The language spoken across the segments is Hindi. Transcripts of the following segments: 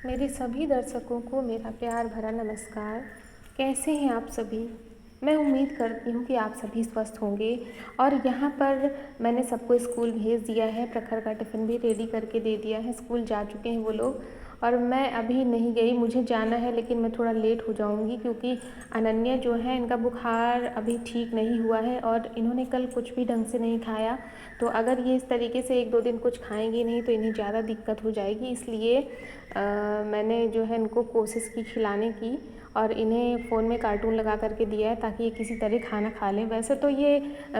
मेरे सभी दर्शकों को मेरा प्यार भरा नमस्कार। कैसे हैं आप सभी? मैं उम्मीद करती हूँ कि आप सभी स्वस्थ होंगे। और यहाँ पर मैंने सबको स्कूल भेज दिया है, प्रखर का टिफ़िन भी रेडी करके दे दिया है, स्कूल जा चुके हैं वो लोग। और मैं अभी नहीं गई, मुझे जाना है लेकिन मैं थोड़ा लेट हो जाऊँगी क्योंकि अनन्या जो है इनका बुखार अभी ठीक नहीं हुआ है और इन्होंने कल कुछ भी ढंग से नहीं खाया। तो अगर ये इस तरीके से 1-2 दिन कुछ खाएंगी नहीं तो इन्हें ज़्यादा दिक्कत हो जाएगी, इसलिए मैंने जो है इनको कोशिश की खिलाने की और इन्हें फ़ोन में कार्टून लगा करके दिया है ताकि ये किसी तरह खाना खा लें। वैसे तो ये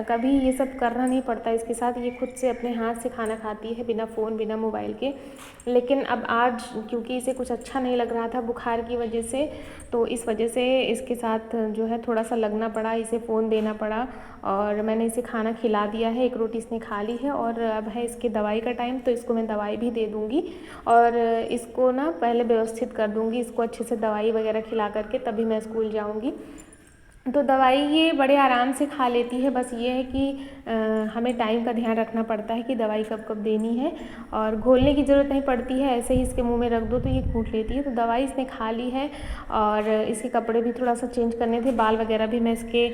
कभी ये सब करना नहीं पड़ता इसके साथ, ये खुद से अपने हाथ से खाना खाती है बिना फ़ोन बिना मोबाइल के। लेकिन अब आज क्योंकि इसे कुछ अच्छा नहीं लग रहा था बुखार की वजह से, तो इस वजह से इसके साथ जो है थोड़ा सा लगना पड़ा, इसे फ़ोन देना पड़ा। और मैंने इसे खाना खिला दिया है, 1 रोटी इसने खा ली है और अब है इसके दवाई का टाइम, तो इसको मैं दवाई भी दे दूँगी और इसको ना पहले व्यवस्थित कर दूँगी, इसको अच्छे से दवाई वगैरह खिला करके तभी मैं स्कूल जाऊँगी। तो दवाई ये बड़े आराम से खा लेती है, बस ये है कि हमें टाइम का ध्यान रखना पड़ता है कि दवाई कब कब देनी है और घोलने की ज़रूरत नहीं पड़ती है, ऐसे ही इसके मुंह में रख दो तो ये घूंट लेती है। तो दवाई इसने खा ली है और इसके कपड़े भी थोड़ा सा चेंज करने थे, बाल वगैरह भी मैं इसके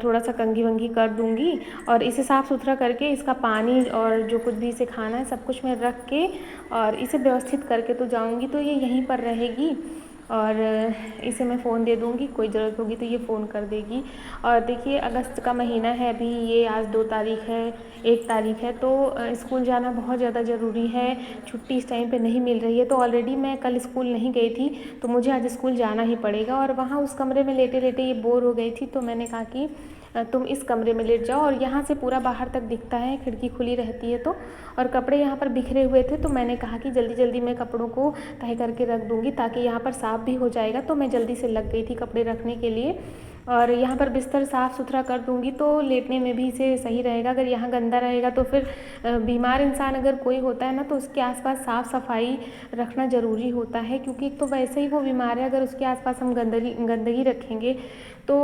थोड़ा सा कंघी वंघी कर दूँगी और इसे साफ़ सुथरा करके इसका पानी और जो कुछ भी इसे खाना है सब कुछ मैं रख के और इसे व्यवस्थित करके तो जाऊँगी। तो ये यहीं पर रहेगी और इसे मैं फ़ोन दे दूँगी, कोई ज़रूरत होगी तो ये फ़ोन कर देगी। और देखिए अगस्त का महीना है, अभी ये आज 2 तारीख है, 1 तारीख है, तो स्कूल जाना बहुत ज़्यादा ज़रूरी है। छुट्टी इस टाइम पे नहीं मिल रही है, तो ऑलरेडी मैं कल स्कूल नहीं गई थी तो मुझे आज स्कूल जाना ही पड़ेगा। और वहाँ उस कमरे में लेटे लेटे ये बोर हो गई थी, तो मैंने कहा कि तुम इस कमरे में लेट जाओ और यहाँ से पूरा बाहर तक दिखता है, खिड़की खुली रहती है तो। और कपड़े यहाँ पर बिखरे हुए थे तो मैंने कहा कि जल्दी जल्दी मैं कपड़ों को तह करके रख दूँगी ताकि यहाँ पर साफ़ भी हो जाएगा, तो मैं जल्दी से लग गई थी कपड़े रखने के लिए। और यहाँ पर बिस्तर साफ़ सुथरा कर दूँगी तो लेटने में भी इसे सही रहेगा। अगर यहाँ गंदा रहेगा तो फिर बीमार इंसान अगर कोई होता है ना तो उसके आसपास साफ़ सफाई रखना ज़रूरी होता है, क्योंकि तो वैसे ही वो बीमार है, अगर उसके आसपास हम गंदगी रखेंगे तो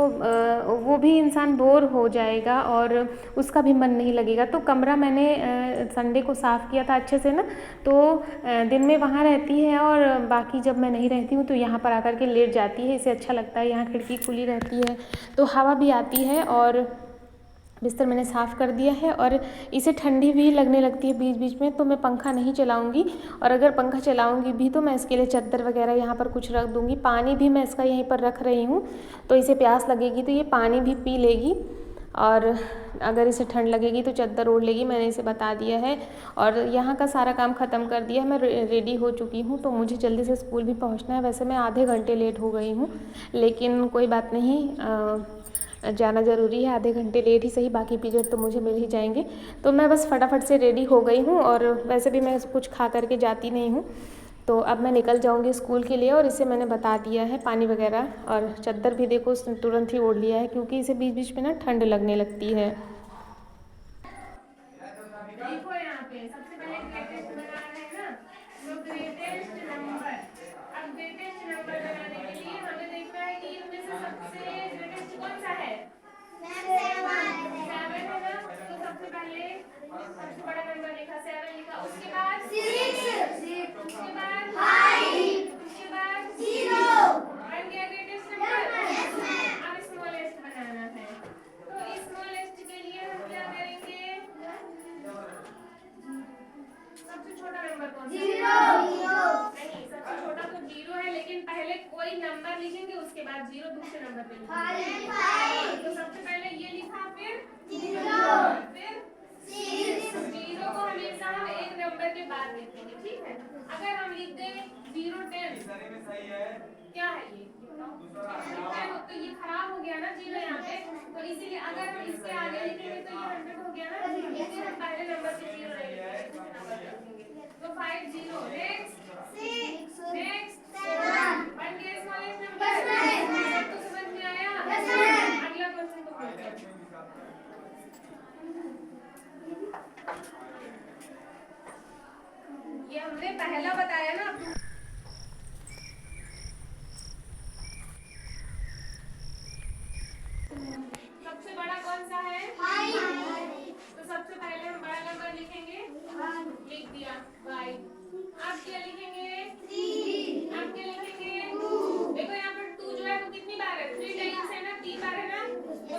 वो भी इंसान बोर हो जाएगा और उसका भी मन नहीं लगेगा। तो कमरा मैंने संडे को साफ़ किया था अच्छे से ना, तो दिन में वहाँ रहती है और बाकी जब मैं नहीं रहती हूँ तो यहाँ पर आकर के लेट जाती है, इसे अच्छा लगता है, यहाँ खिड़की खुली रहती है तो हवा भी आती है। और बिस्तर मैंने साफ़ कर दिया है और इसे ठंडी भी लगने लगती है बीच बीच में, तो मैं पंखा नहीं चलाऊँगी। और अगर पंखा चलाऊँगी भी तो मैं इसके लिए चादर वगैरह यहाँ पर कुछ रख दूँगी। पानी भी मैं इसका यहीं पर रख रही हूँ, तो इसे प्यास लगेगी तो ये पानी भी पी लेगी और अगर इसे ठंड लगेगी तो चादर ओढ़ लेगी, मैंने इसे बता दिया है। और यहाँ का सारा काम ख़त्म कर दिया है, मैं रेडी हो चुकी हूँ, तो मुझे जल्दी से स्कूल भी पहुँचना है। वैसे मैं आधे घंटे लेट हो गई हूँ लेकिन कोई बात नहीं, जाना ज़रूरी है, आधे घंटे लेट ही सही, बाकी पीरियड तो मुझे मिल ही जाएंगे। तो मैं बस फटाफट से रेडी हो गई हूँ और वैसे भी मैं कुछ खा करके जाती नहीं हूँ, तो अब मैं निकल जाऊँगी स्कूल के लिए। और इसे मैंने बता दिया है पानी वगैरह और चादर भी देखो उसने तुरंत ही ओढ़ लिया है क्योंकि इसे बीच बीच में ना ठंड लगने लगती है। देखो यहाँ पे सबसे पहले ग्रेटेस्ट बना रहे हैं ना, तो ग्रेटेस्ट नंबर। अब ग्रेटेस्ट नंबर बनाने के लिए हमें देखना है कि इनमें से सबसे ग्रेटेस्ट कौन सा है। 7 है ना, तो सबसे पहले सबसे बड़ा नंबर लिखा 7 लिखा, उसके बाद 6, उसके बाद 5, उसके बाद 0। बन गया ग्रेटेस्ट नंबर। अब स्मॉलेस्ट बनाना है, तो स्मॉलेस्ट के लिए हम क्या करेंगे, सबसे छोटा नंबर कौन सा है? 0। नहीं, सबसे छोटा तो 0 है, लेकिन पहले कोई नंबर लिखेंगे उसके बाद 0 दूसरे नंबर पे लिखेंगे। 5। तो सबसे पहले ये लिखा, फिर 0, फिर 6। 0 को हमेशा हम एक नंबर के बाद लिखेंगे, ठीक है। अगर हम लिख दें 0 10, क्या है ये, तो ये खराब हो गया ना 0 यहाँ पे, तो इसीलिए अगर हम इसके आगे लिखेंगे तो ये 100 हो गया ना, इसलिए हम पहले नंबर पे 0 नहीं लिखेंगे, दूसरे नंबर पे लिखेंगे। तो 5 0। Next 6, next 7। बन गया स्मॉलेस्ट नंबर। सबको समझ में आया? अगला क्वेश्चन को पढ़ते हैं। ये हमने पहला बताया ना। सबसे बड़ा कौन सा है? 5। तो सबसे पहले हम बड़ा नंबर लिखेंगे, लिख दिया 5। अब क्या लिखेंगे? 3।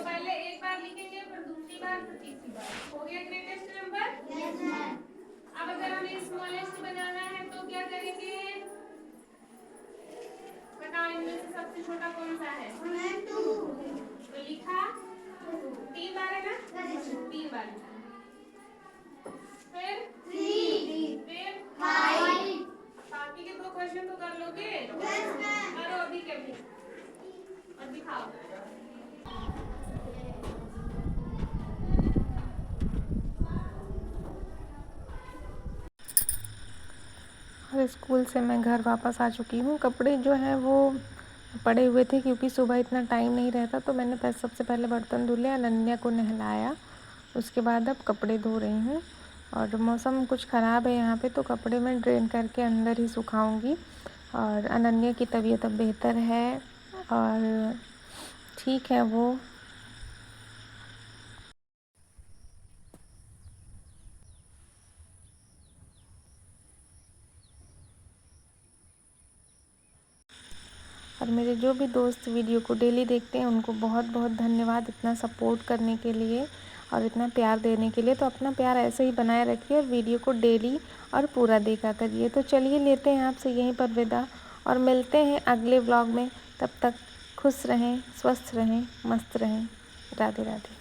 तो पहले एक बार लिखेंगे, फिर दूसरी बार, फिर तीसरी बार। हो गया ग्रेटेस्ट नंबर? Yes ma'am. अब अगर हमें स्मॉलेस्ट बनाना है तो क्या करेंगे? बताओ इनमें से सबसे छोटा कौन सा है? 2। तो लिखा 3 बार है ना? 3 बार। फिर 3, फिर 5। बाकी के 2 क्वेश्चन तो कर लोगे? Yes ma'am. करो अभी के अभी और दिखाओ। और स्कूल से मैं घर वापस आ चुकी हूँ। कपड़े जो हैं वो पड़े हुए थे क्योंकि सुबह इतना टाइम नहीं रहता, तो मैंने सबसे पहले बर्तन धुले, अनन्या को नहलाया, उसके बाद अब कपड़े धो रही हूँ। और मौसम कुछ ख़राब है यहाँ पे, तो कपड़े मैं ड्रेन करके अंदर ही सुखाऊंगी। और अनन्या की तबीयत अब बेहतर है और ठीक है वो। और मेरे जो भी दोस्त वीडियो को डेली देखते हैं उनको बहुत बहुत धन्यवाद इतना सपोर्ट करने के लिए और इतना प्यार देने के लिए। तो अपना प्यार ऐसे ही बनाए रखिए और वीडियो को डेली और पूरा देखा करिए। तो चलिए लेते हैं आपसे यहीं पर विदा और मिलते हैं अगले व्लॉग में। तब तक खुश रहें, स्वस्थ रहें, मस्त रहें। राधे राधे।